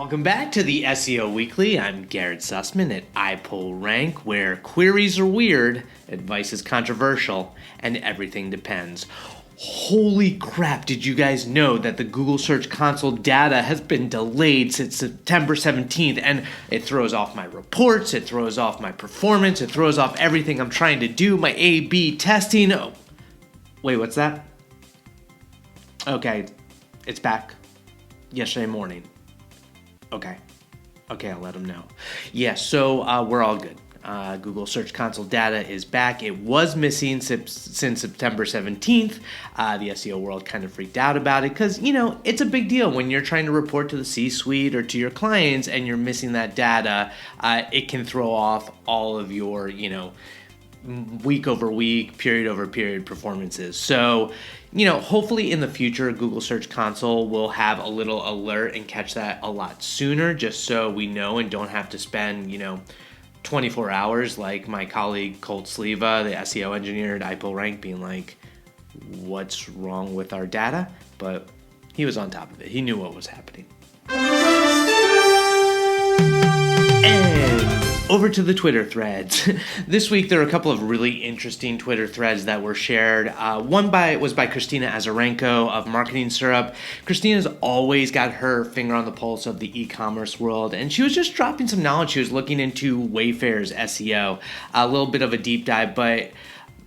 Welcome back to the SEO Weekly. I'm Garrett Sussman at iPullrank, where queries are weird, advice is controversial, and everything depends. Holy crap, did you guys know that the Google Search Console data has been delayed since September 17th, and it throws off my reports, it throws off my performance, it throws off everything I'm trying to do, my A/B testing. Oh, wait, what's that? Okay, it's back yesterday morning. Okay, I'll let them know. Yeah, so we're all good. Google Search Console data is back. It was missing since September 17th. The SEO world kind of freaked out about it because, it's a big deal when you're trying to report to the C-suite or to your clients and you're missing that data. It can throw off all of your, week over week, period over period performances. So, hopefully in the future, Google Search Console will have a little alert and catch that a lot sooner, just so we know and don't have to spend, 24 hours like my colleague Colt Sleva, the SEO engineer at iPullrank, being like, what's wrong with our data? But he was on top of it. He knew what was happening. Over to the Twitter threads. This week, there are a couple of really interesting Twitter threads that were shared. One was by Kristina Azarenko of Marketing Syrup. Kristina's always got her finger on the pulse of the e-commerce world, and she was just dropping some knowledge. She was looking into Wayfair's SEO, a little bit of a deep dive, but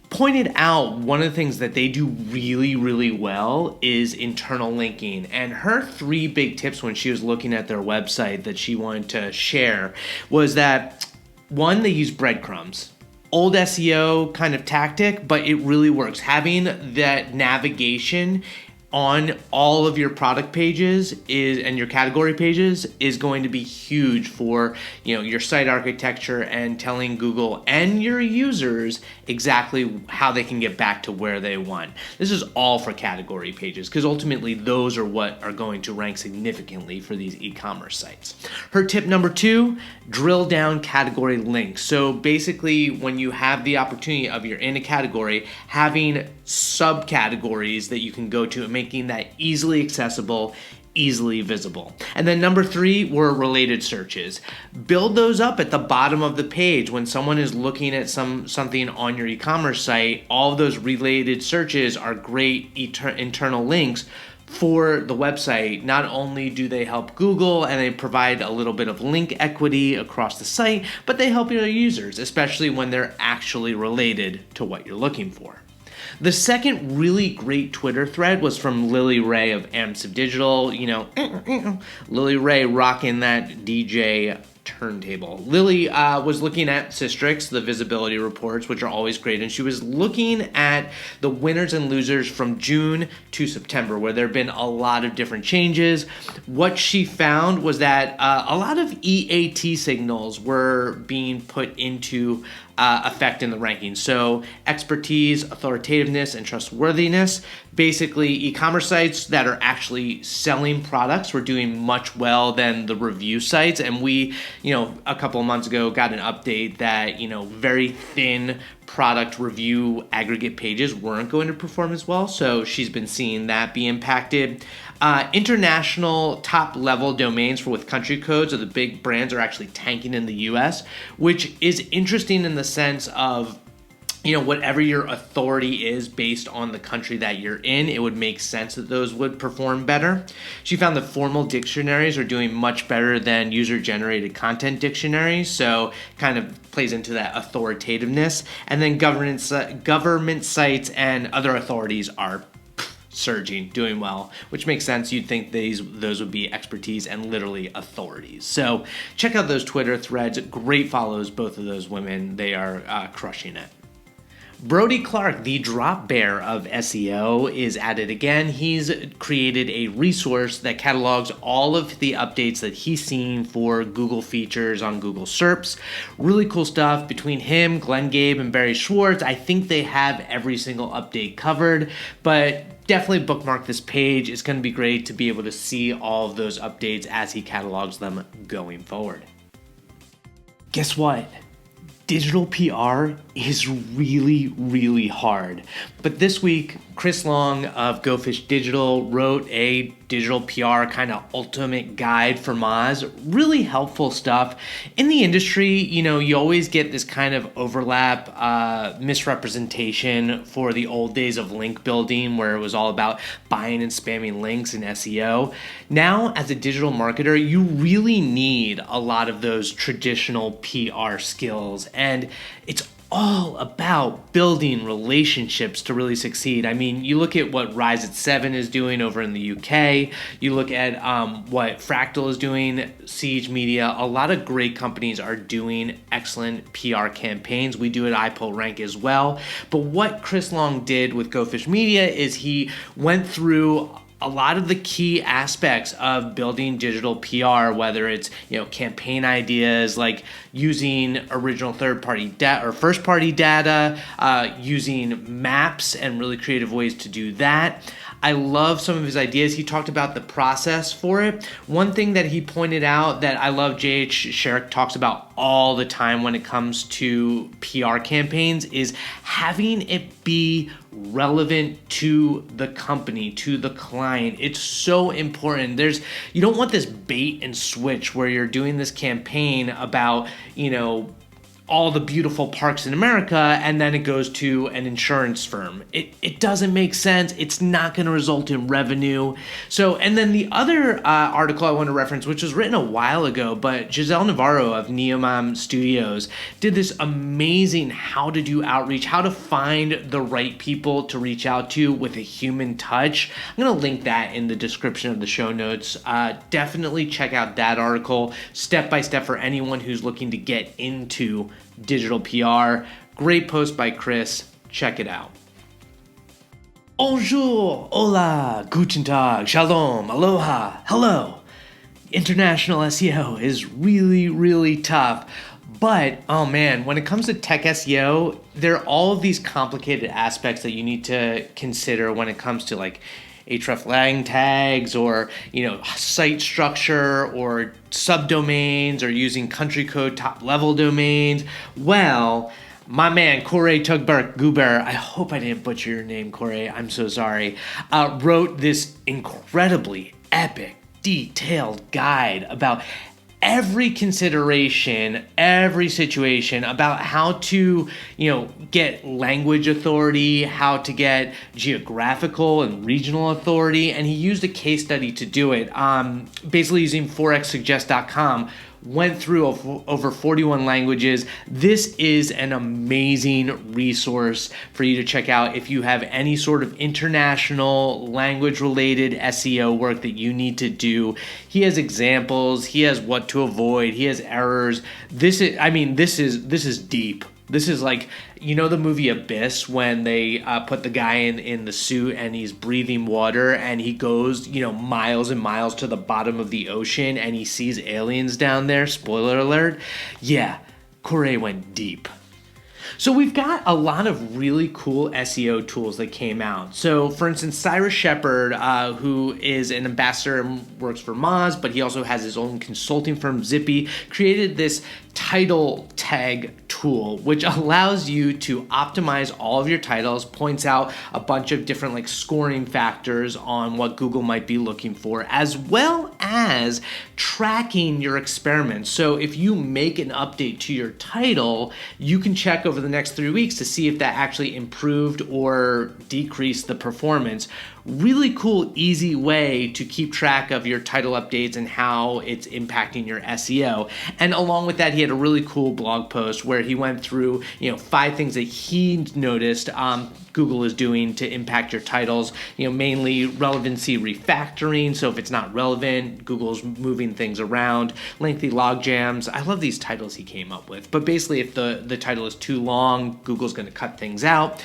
pointed out one of the things that they do really, really well is internal linking. And her 3 big tips when she was looking at their website that she wanted to share was that, 1, they use breadcrumbs. Old SEO kind of tactic, but it really works. Having that navigation on all of your product pages and your category pages is going to be huge for your site architecture and telling Google and your users exactly how they can get back to where they want. This is all for category pages because ultimately those are what are going to rank significantly for these e-commerce sites. Her tip number 2, drill down category links. So basically when you have the opportunity of you're in a category, having subcategories that you can go to and making that easily accessible, easily visible. And then number 3 were related searches. Build those up at the bottom of the page. When someone is looking at something on your e-commerce site, all of those related searches are great internal links for the website. Not only do they help Google and they provide a little bit of link equity across the site, but they help your users, especially when they're actually related to what you're looking for. The second really great Twitter thread was from Lily Ray of Amsive Digital. Lily Ray rocking that DJ turntable. Lily was looking at Systrix, the visibility reports, which are always great, and she was looking at the winners and losers from June to September, where there have been a lot of different changes. What she found was that a lot of EAT signals were being put into effect in the rankings. So expertise, authoritativeness, and trustworthiness. Basically, e-commerce sites that are actually selling products were doing much well than the review sites. And we, a couple of months ago got an update that, very thin product review aggregate pages weren't going to perform as well. So she's been seeing that be impacted. International top level domains with country codes of the big brands are actually tanking in the US, which is interesting in the sense of, whatever your authority is based on the country that you're in, it would make sense that those would perform better. She found that formal dictionaries are doing much better than user-generated content dictionaries, so kind of plays into that authoritativeness. And then government sites and other authorities are surging, doing well, which makes sense. You'd think those would be expertise and literally authorities. So check out those Twitter threads. Great follows, both of those women. They are crushing it. Brody Clark, the drop bear of SEO, is at it again. He's created a resource that catalogs all of the updates that he's seen for Google features on Google SERPs. Really cool stuff between him, Glenn Gabe, and Barry Schwartz. I think they have every single update covered, but definitely bookmark this page. It's going to be great to be able to see all of those updates as he catalogs them going forward. Guess what? Digital PR is really, really hard. But this week, Chris Long of Go Fish Digital wrote a digital PR kind of ultimate guide for Moz. Really helpful stuff. In the industry, you always get this kind of overlap, misrepresentation for the old days of link building where it was all about buying and spamming links in SEO. Now, as a digital marketer, you really need a lot of those traditional PR skills, and it's all about building relationships to really succeed. I mean, you look at what Rise at 7 is doing over in the UK. You look at what Fractal is doing, Siege Media. A lot of great companies are doing excellent PR campaigns. We do it at iPullrank as well. But what Chris Long did with GoFish Media is he went through a lot of the key aspects of building digital PR, whether it's campaign ideas like using original third-party data or first-party data, using maps and really creative ways to do that. I love some of his ideas. He talked about the process for it. One thing that he pointed out that I love J.H. Sherrick talks about all the time when it comes to PR campaigns is having it be relevant to the company, to the client. It's so important. You don't want this bait and switch where you're doing this campaign about, all the beautiful parks in America, and then it goes to an insurance firm. It doesn't make sense. It's not going to result in revenue. So, and then the other article I want to reference, which was written a while ago, but Giselle Navarro of Neomam Studios did this amazing how to do outreach, how to find the right people to reach out to with a human touch. I'm going to link that in the description of the show notes. Definitely check out that article, step by step for anyone who's looking to get into digital PR. Great post by Chris. Check it out. Bonjour, hola, guten tag, shalom, aloha, hello. International SEO is really, really tough. But, oh man, when it comes to tech SEO, there are all of these complicated aspects that you need to consider when it comes to like hreflang tags or, site structure or subdomains or using country code top level domains. Well, my man, Koray Tugberk Gubur, I hope I didn't butcher your name, Koray, I'm so sorry, wrote this incredibly epic, detailed guide about every consideration, every situation about how to, get language authority, how to get geographical and regional authority. And he used a case study to do it, basically using forexsuggest.com. Went through over 41 languages. This is an amazing resource for you to check out if you have any sort of international language-related SEO work that you need to do. He has examples. He has what to avoid. He has errors. This is deep. This is like, the movie Abyss when they put the guy in the suit and he's breathing water and he goes, miles and miles to the bottom of the ocean and he sees aliens down there. Spoiler alert. Yeah, Koray went deep. So we've got a lot of really cool SEO tools that came out. So for instance, Cyrus Shepard, who is an ambassador and works for Moz, but he also has his own consulting firm, Zippy, created this title tag tool, which allows you to optimize all of your titles, points out a bunch of different scoring factors on what Google might be looking for, as well as tracking your experiments. So if you make an update to your title, you can check over the next 3 weeks to see if that actually improved or decreased the performance. Really cool, easy way to keep track of your title updates and how it's impacting your SEO. And along with that, he had a really cool blog post where he went through, 5 things that he noticed Google is doing to impact your titles, mainly relevancy refactoring. So if it's not relevant, Google's moving things around, lengthy log jams. I love these titles he came up with. But basically, if the title is too long, Google's going to cut things out.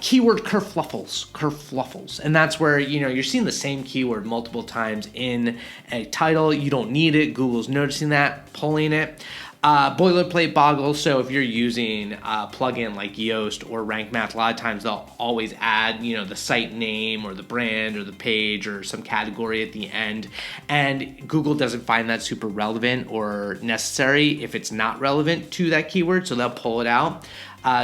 Keyword kerfluffles. And that's where, you're seeing the same keyword multiple times in a title. You don't need it. Google's noticing that, pulling it. Boilerplate boggles. So if you're using a plugin like Yoast or Rank Math, a lot of times they'll always add, the site name or the brand or the page or some category at the end. And Google doesn't find that super relevant or necessary if it's not relevant to that keyword. So they'll pull it out.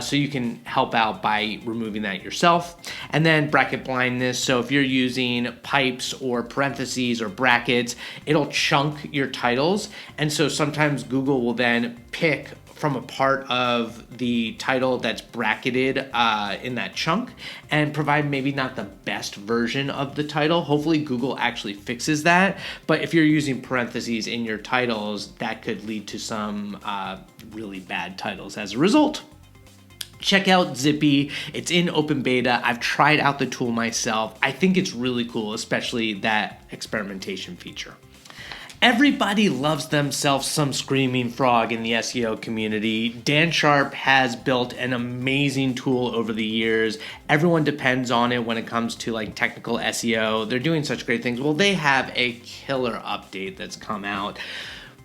So you can help out by removing that yourself. And then bracket blindness. So if you're using pipes or parentheses or brackets, it'll chunk your titles. And so sometimes Google will then pick from a part of the title that's bracketed in that chunk and provide maybe not the best version of the title. Hopefully Google actually fixes that. But if you're using parentheses in your titles, that could lead to some really bad titles as a result. Check out Zippy. It's in open beta. I've tried out the tool myself. I think it's really cool, especially that experimentation feature. Everybody loves themselves some Screaming Frog in the SEO community. Dan Sharp has built an amazing tool over the years. Everyone depends on it when it comes to like technical SEO. They're doing such great things. Well, they have a killer update that's come out.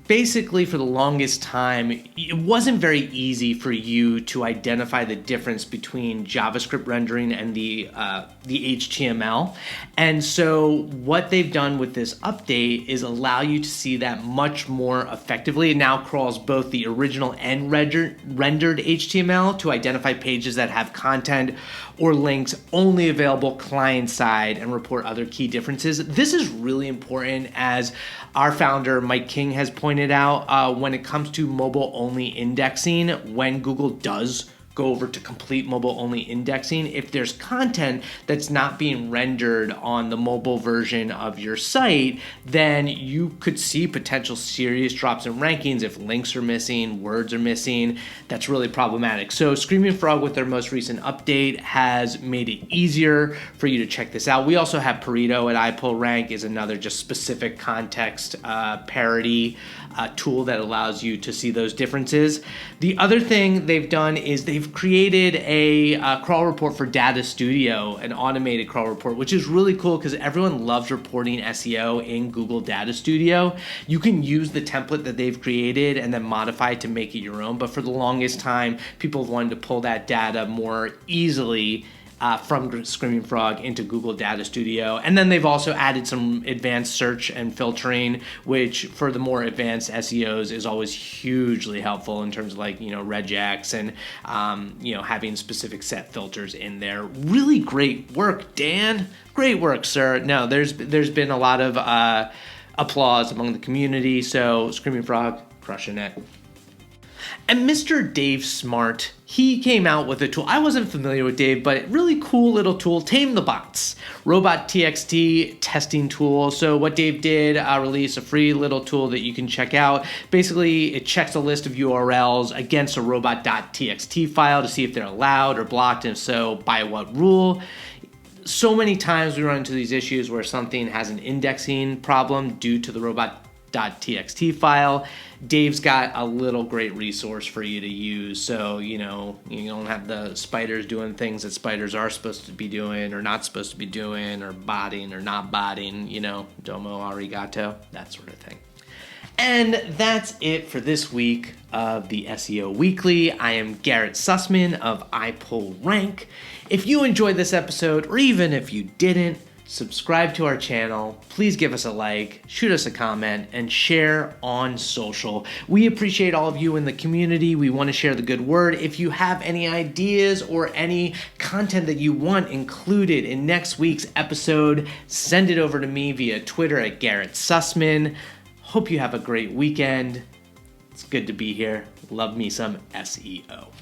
Basically, for the longest time, it wasn't very easy for you to identify the difference between JavaScript rendering and the HTML. And so what they've done with this update is allow you to see that much more effectively. It now crawls both the original and rendered HTML to identify pages that have content or links only available client-side and report other key differences. This is really important, as our founder, Mike King, has pointed out when it comes to mobile-only indexing. When Google does go over to complete mobile-only indexing, if there's content that's not being rendered on the mobile version of your site, then you could see potential serious drops in rankings if links are missing, words are missing. That's really problematic. So Screaming Frog, with their most recent update, has made it easier for you to check this out. We also have Parito at iPullrank, is another just specific context parity tool that allows you to see those differences. The other thing they've done is they've created a crawl report for Data Studio, an automated crawl report, which is really cool because everyone loves reporting SEO in Google Data Studio. You can use the template that they've created and then modify it to make it your own, but for the longest time, people have wanted to pull that data more easily from Screaming Frog into Google Data Studio. And then they've also added some advanced search and filtering, which for the more advanced SEOs is always hugely helpful in terms of like, regex and, having specific set filters in there. Really great work, Dan. Great work, sir. No, there's been a lot of applause among the community. So Screaming Frog, crushing it. And Mr. Dave Smart, he came out with a tool. I wasn't familiar with Dave, but really cool little tool, Tame the Bots, ROBOTS.TXT testing tool. So what Dave did, release a free little tool that you can check out. Basically, it checks a list of URLs against a robot.txt file to see if they're allowed or blocked, and if so, by what rule. So many times we run into these issues where something has an indexing problem due to the robot.txt file. Dave's got a little great resource for you to use, so you don't have the spiders doing things that spiders are supposed to be doing or not supposed to be doing, or botting or not botting, domo arigato, that sort of thing. And that's it for this week of the SEO Weekly. I am Garrett Sussman of iPullrank. If you enjoyed this episode, or even if you didn't, subscribe to our channel, please give us a like, shoot us a comment, and share on social. We appreciate all of you in the community. We want to share the good word. If you have any ideas or any content that you want included in next week's episode, send it over to me via Twitter at Garrett Sussman. Hope you have a great weekend. It's good to be here. Love me some SEO.